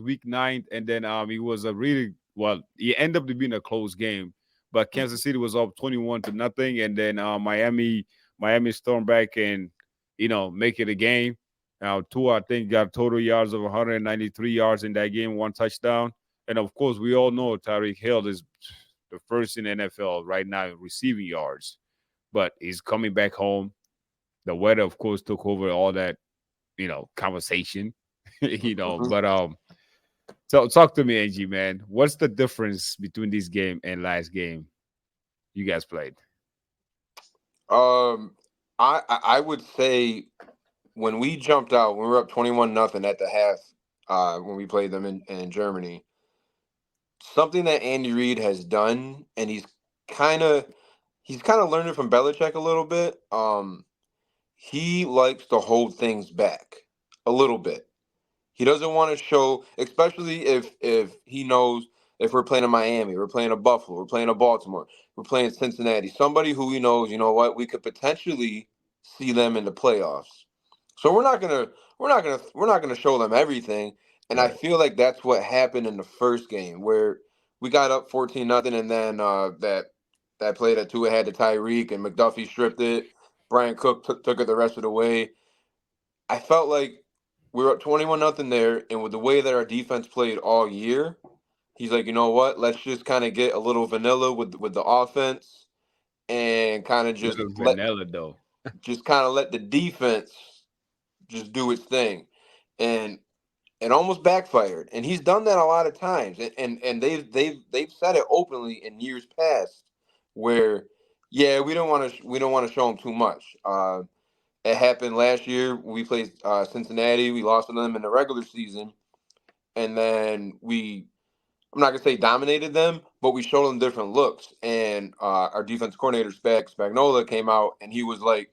week 9, and then it was a really well. It ended up to being a close game, but Kansas City was up 21-0, and then Miami stormed back and make it a game. Now Tua, I think, got total yards of 193 yards in that game, one touchdown, and of course we all know Tyreek Hill is the first in the NFL right now in receiving yards, but he's coming back home. The weather, of course, took over all that conversation. Mhm. But so talk to me, Angie, man. What's the difference between this game and last game you guys played? Um, I would say when we jumped out, when we were up 21-0 at the half, when we played them in Germany, something that Andy Reid has done, and kind of he's kind of learned it from Belichick a little bit. He likes to hold things back a little bit. He doesn't want to show, especially if he knows if we're playing in Miami, we're playing a Buffalo, we're playing a Baltimore, we're playing Cincinnati, somebody who he knows, you know what, we could potentially see them in the playoffs. So we're not gonna show them everything. And I Right. feel like that's what happened in the first game where we got up 14-0, and then that play that Tua had to Tyreek and McDuffie stripped it. Brian Cook took it the rest of the way. I felt like we were up 21-0 there, and with the way that our defense played all year, he's like, you know what? Let's just kind of get a little vanilla with the offense and kind of Little vanilla though. let the defense just do its thing, and it almost backfired. And he's done that a lot of times, and they've said it openly in years past, where yeah, we don't want to show him too much. It happened last year. We played Cincinnati. We lost to them in the regular season, and then I'm not gonna say dominated them, but we showed them different looks. And our defense coordinator Spagnola came out, and he's like,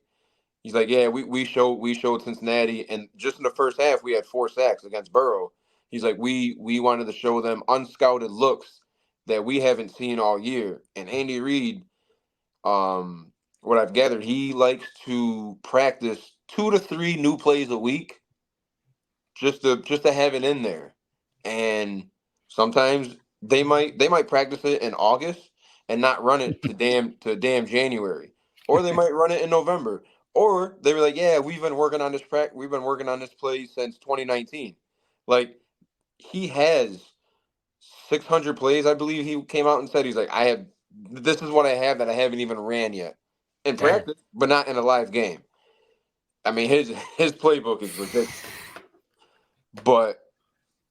yeah, we showed Cincinnati, and just in the first half we had 4 sacks against Burrow. He's like, we wanted to show them unscouted looks that we haven't seen all year. And Andy Reid, um, what I've gathered, he likes to practice 2 to 3 new plays a week just to have it in there. And sometimes they might practice it in August and not run it to damn January. Or they might run it in November. Or they were like, yeah, we've been working on this play since 2019. Like he has 600 plays, I believe he came out and said he's like, this is what I have that I haven't even ran yet in Damn, practice, but not in a live game. I mean, his playbook is ridiculous, but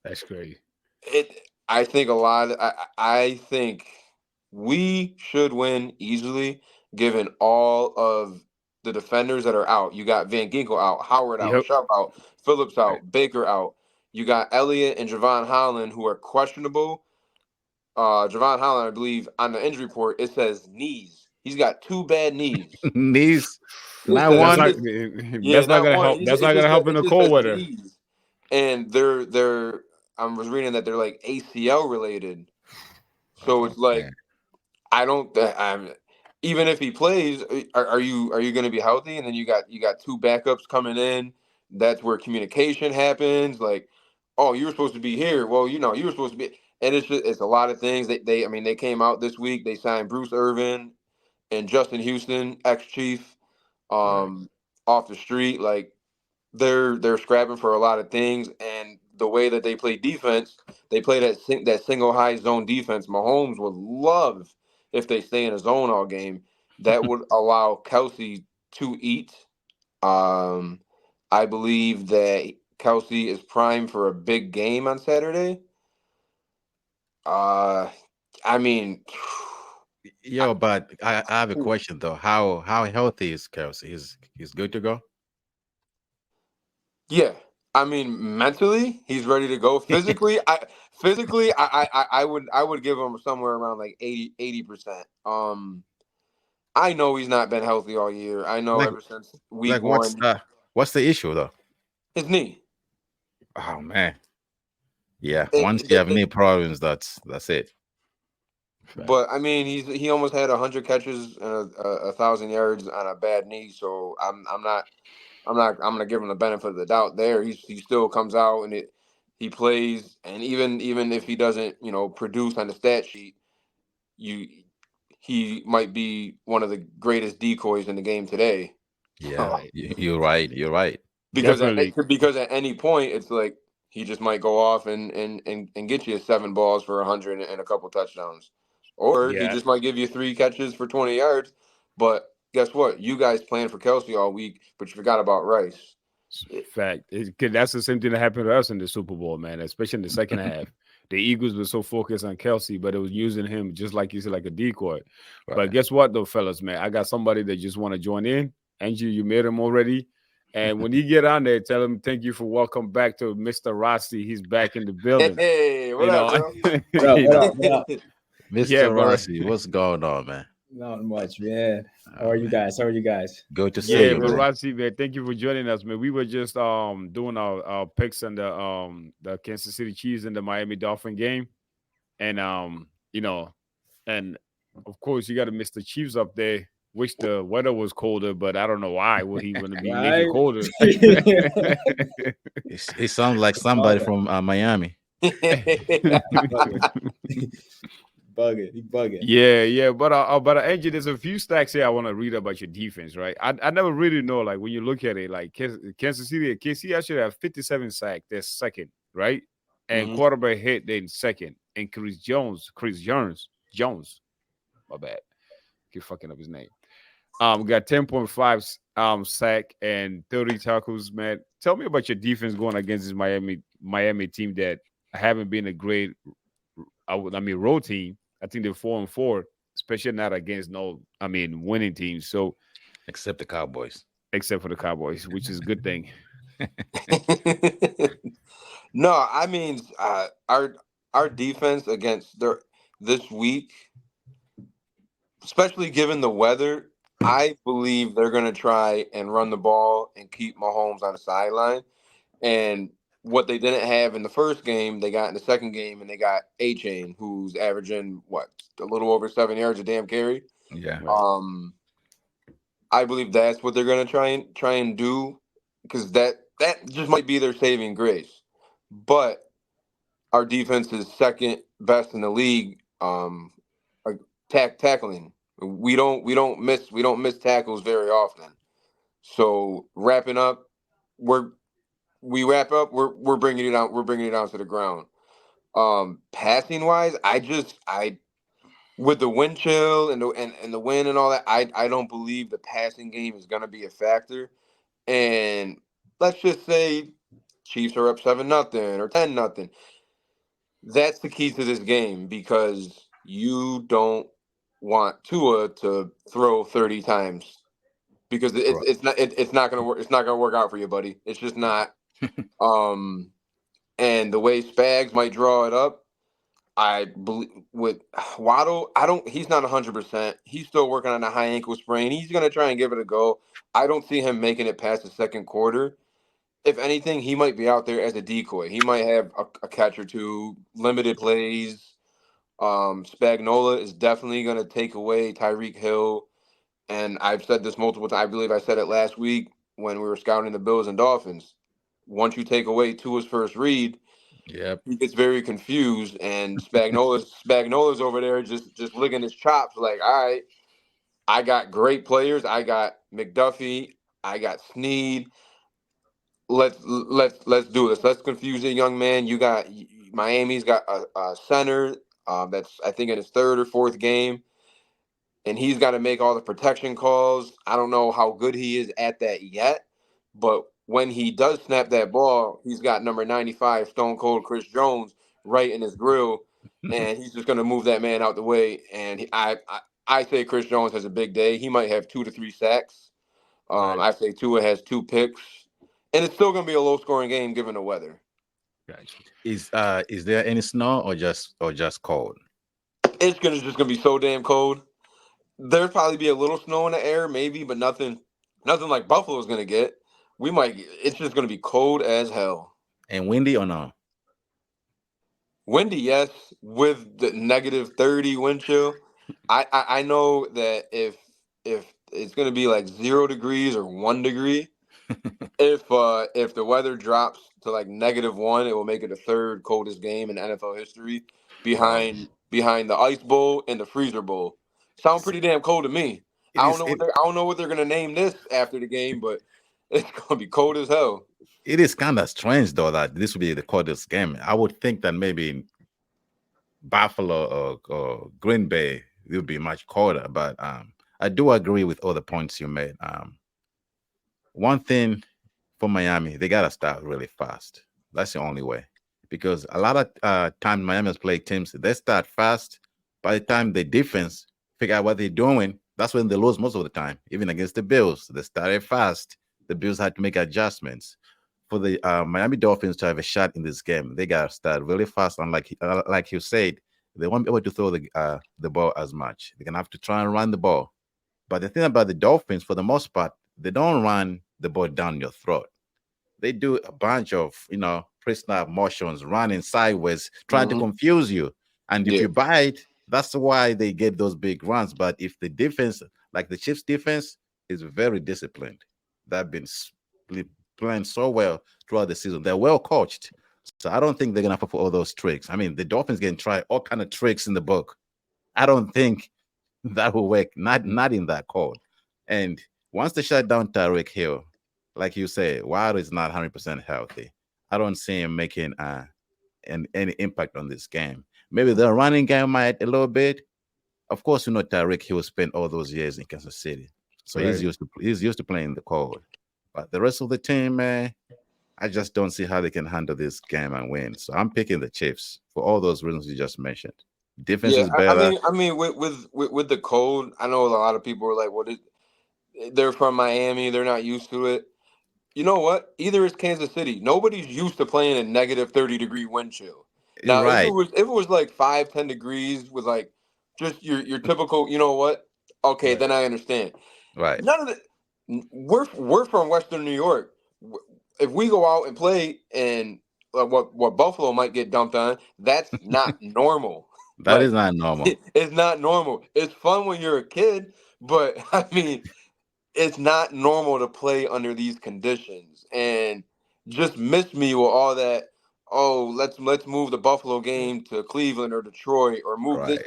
that's crazy. I think a lot. I think we should win easily, given all of the defenders that are out. You got Van Ginkel out, Howard out, Yep. Sharp out, Phillips Right. out, Baker out. You got Elliott and Javon Holland who are questionable. Javon Holland, I believe, on the injury report it says knees. He's got 2 bad knees. Knees, It not says That's it one. not just yeah, that's not not gonna one. help. That's not It gonna just help in it the just cold says weather. knees, and they're. I was reading that they're like ACL related. So Oh it's like man, I don't. I'm even if he plays, are you going to be healthy? And then you got 2 backups coming in. That's where communication happens. Like, oh, you were supposed to be here. Well, you were supposed to be. And it's a lot of things. I mean, they came out this week. They signed Bruce Irvin and Justin Houston, ex Chief, Right. um, off the street. Like they're scrapping for a lot of things, and the way that they play defense, they play that single high zone defense. Mahomes would love if they stay in a zone all game. That would allow Kelsey to eat. Um, I believe that Kelsey is primed for a big game on Saturday. Uh, I mean, I, yo, but I have a question though. How healthy is Kelsey? He's good to go. yeah. I mean, mentally, he's ready to go. Physically, I would give him somewhere around like 80%. I know he's not been healthy all year. I know like ever since week like what's one, the issue though? his knee. Oh man, yeah. Once It, you it, have it, knee problems, that's it. Fact. but I mean, he almost had 100 catches and a 1,000 yards on a bad knee. So I'm gonna give him the benefit of the doubt there. He still comes out and He plays, and even if he doesn't, produce on the stat sheet, you he might be one of the greatest decoys in the game today. Yeah, Right. you're right. You're right. Definitely. Because at any point it's like he just might go off and get you 7 balls for 100 and a couple touchdowns, or he Yeah. just might give you 3 catches for 20 yards. But guess what? You guys planned for Kelsey all week, but you forgot about Rice. Fact. 'Cause that's the same thing that happened to us in the Super Bowl, man, especially in the second half. The Eagles were so focused on Kelsey, but it was using him just like you said, like a decoy. But Right. guess what, though, fellas, man? I got somebody that just want to join in. Angie, you made him already. And when you get on there, tell him thank you for welcome back to Mr. Rossi. He's back in the building. Hey, what You up, know, bro? What up? you What know, up? What up? yeah, Mr. brother. Rossi, what's going on, man? Not much, man. How Oh are you man, guys? How are you guys? good to see Yeah, you, but man. Rossi, man, thank you for joining us, man. We were just doing our picks on the Kansas City Chiefs and the Miami Dolphin game. And and of course you got to miss the Chiefs up there. Wish the weather was colder, but I don't know why would he want to be make it Right? colder. It sounds like somebody Bugging. from Miami. Bugging. Bugging. He bugging. Yeah, yeah, but Angie, there's a few stacks here I want to read about your defense, right? I never really know, like when you look at it, like Kansas City, KC actually have 57 sacks, they're second, right? And Mhm. quarterback hit then second, and Jones, my bad, keep fucking up his name. Got 10.5 sack and 30 tackles, man. Tell me about your defense going against this Miami team that haven't been a great road team. I think they're 4-4, especially not against winning teams. So Except the Cowboys. except for the Cowboys, which is a good thing. No, I mean our defense against this week, especially given the weather, I believe they're going to try and run the ball and keep Mahomes on the sideline. And what they didn't have in the first game, they got in the second game, and they got A-Chain, who's averaging a little over 7 yards a damn carry. Yeah. Right. I believe that's what they're going to try and do, because that just might be their saving grace. But our defense is second best in the league. Like, tackling. We don't miss tackles very often. So wrapping up, we wrap up. We're bringing it out. We're bringing it down to the ground. Passing wise, I with the wind chill and the wind and all that, I don't believe the passing game is gonna be a factor. And let's just say Chiefs are up 7-0 or 10-0. That's the key to this game, because you don't want Tua to throw 30 times, because Right. it's not gonna work. It's not gonna work out for you, buddy. It's just not. Um, and the way Spags might draw it up, I believe with Waddle, I don't. He's not 100%. He's still working on a high ankle sprain. He's gonna try and give it a go. I don't see him making it past the second quarter. If anything, he might be out there as a decoy. He might have a catch or two, limited plays. Spagnola is definitely going to take away Tyreek Hill. And I've said this multiple times. I believe I said it last week when we were scouting the Bills and Dolphins. Once you take away Tua's first read, Yep. he gets very confused, and Spagnola's over there just licking his chops, like, all right, I got great players. I got McDuffie. I got Snead. Let's do this. Let's confuse a young man. You got Miami's got a center that's, I think, in his third or fourth game, and he's got to make all the protection calls. I don't know how good he is at that yet, but when he does snap that ball, he's got number 95 Stone Cold Chris Jones right in his grill, and he's just going to move that man out the way. And I say Chris Jones has a big day. He might have 2 to 3 sacks. Right. I say Tua has 2 picks, and it's still going to be a low scoring game given the weather. Gotcha. Is there any snow or just cold? It's just gonna be so damn cold. There'll probably be a little snow in the air, maybe, but nothing like Buffalo's gonna get. It's just gonna be cold as hell. And windy or no? Windy, yes, with the -30 wind chill. I know that if it's gonna be like 0 degrees or 1 degree, if the weather drops to like -1, it will make it the third coldest game in NFL history, Wow. behind the Ice Bowl and the Freezer Bowl. Sound pretty damn cold to me. It is I don't know what they're gonna name this after the game, but it's gonna be cold as hell. it is kind of strange though that this would be the coldest game. I would think that maybe Buffalo or Green Bay it would be much colder, but I do agree with all the points you made. One thing for Miami, they gotta start really fast. That's the only way. Because a lot of time Miami has played teams, they start fast. By the time the defense figure out what they're doing, that's when they lose most of the time. Even against the Bills, they started fast. The Bills had to make adjustments. For the Miami Dolphins to have a shot in this game, they gotta start really fast. And like you said, they won't be able to throw the ball as much. They're gonna have to try and run the ball. But the thing about the Dolphins, for the most part, they don't run the ball down your throat. They do a bunch of, pre-snap motions, running sideways, trying to confuse you. And if Yeah. you bite, that's why they get those big runs. But if the defense, like the Chiefs defense, is very disciplined, they've been playing so well throughout the season. They're well coached. So I don't think they're going to fall for all those tricks. I mean, the Dolphins can try all kind of tricks in the book. I don't think that will work, not in that cold. And once they shut down Tyreek Hill, like you say, Wild is not 100% healthy. I don't see him making any impact on this game. Maybe the running game might a little bit. Of course, Tyreek Hill spent all those years in Kansas City, so he's used to playing the cold. But the rest of the team, man, I just don't see how they can handle this game and win. So I'm picking the Chiefs for all those reasons you just mentioned. Defense Yeah, is better. I mean, with the cold, I know a lot of people are like, "What is?" They're from Miami, they're not used to it. You know what? Either is Kansas City. Nobody's used to playing a -30-degree wind chill. You're Now, right. if it was like 5-10 degrees with like just your typical, you know what? Okay, then I understand. Right. None of the we're from Western New York. If we go out and play and what Buffalo might get dumped on, that's not normal. That is Like not normal. it's not normal. It's fun when you're a kid, but I mean, it's not normal to play under these conditions. And just miss me with all that. Oh, let's move the Buffalo game to Cleveland or Detroit or move this.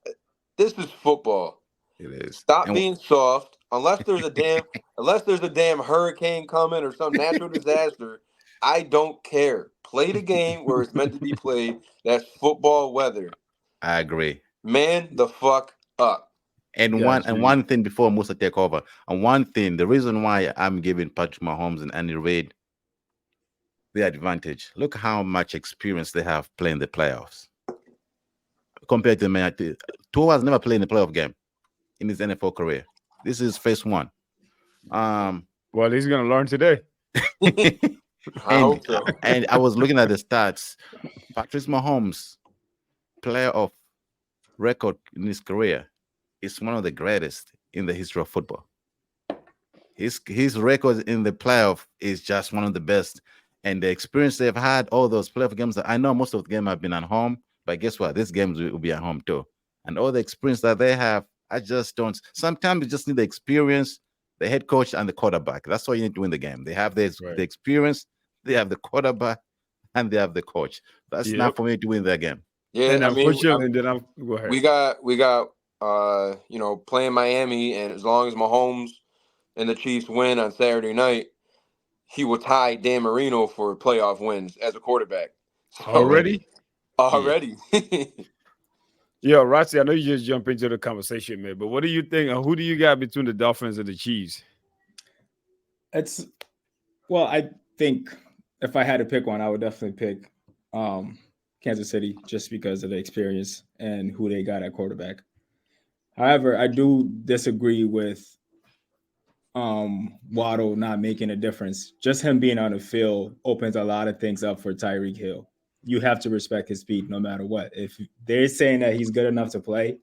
Right. This is football. It is. Stop And being soft. Unless there's a damn hurricane coming or some natural disaster, I don't care. Play the game where it's meant to be played. That's football weather. I agree. Man the fuck up. And Got you. one thing before Musa take over, and one thing, the reason why I'm giving Patrick Mahomes and Andy Reid the advantage. Look how much experience they have playing the playoffs compared to man. Tua has never played in a playoff game in his NFL career. This is phase one. Well, he's gonna learn today. I hope so. and I was looking at the stats. Patrick Mahomes' playoff record in his career is one of the greatest in the history of football. His record in the playoff is just one of the best. And the experience they've had, all those playoff games, I know most of the game have been at home, but guess what? These games will be at home too. And all the experience that they have, I just don't. Sometimes you just need the experience, the head coach, and the quarterback. That's all you need to win the game. They have the experience, they have the quarterback, and they have the coach. That's not for me to win that game. Yeah, And I mean, unfortunately, then I'm go ahead. we got playing Miami, and as long as Mahomes and the Chiefs win on Saturday night, he will tie Dan Marino for playoff wins as a quarterback. So, Already? Already. Yeah, Rossi, I know you just jump into the conversation, man. But what do you think? Who do you got between the Dolphins and the Chiefs? I think if I had to pick one, I would definitely pick Kansas City just because of the experience and who they got at quarterback. However, I do disagree with Waddle not making a difference. Just him being on the field opens a lot of things up for Tyreek Hill. You have to respect his speed no matter what. If they're saying that he's good enough to play,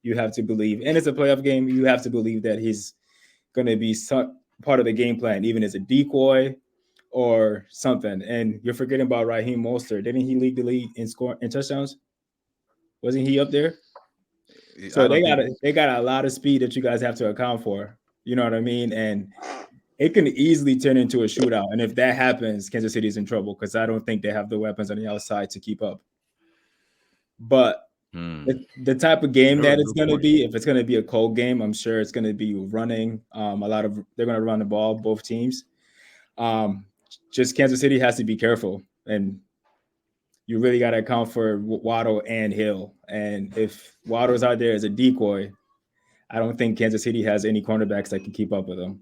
you have to believe, and it's a playoff game, you have to believe that he's going to be part of the game plan, even as a decoy or something. And you're forgetting about Raheem Mostert. Didn't he lead the league in touchdowns? Wasn't he up there? So they got a lot of speed that you guys have to account for. You know what I mean? And it can easily turn into a shootout. And if that happens, Kansas City's in trouble because I don't think they have the weapons on the outside to keep up. But the type of game that it's going to be, if it's going to be a cold game, I'm sure it's going to be running. They're going to run the ball, both teams. Just Kansas City has to be careful, and you really got to account for Waddle and Hill. And if Waddle's out there as a decoy, I don't think Kansas City has any cornerbacks that can keep up with him.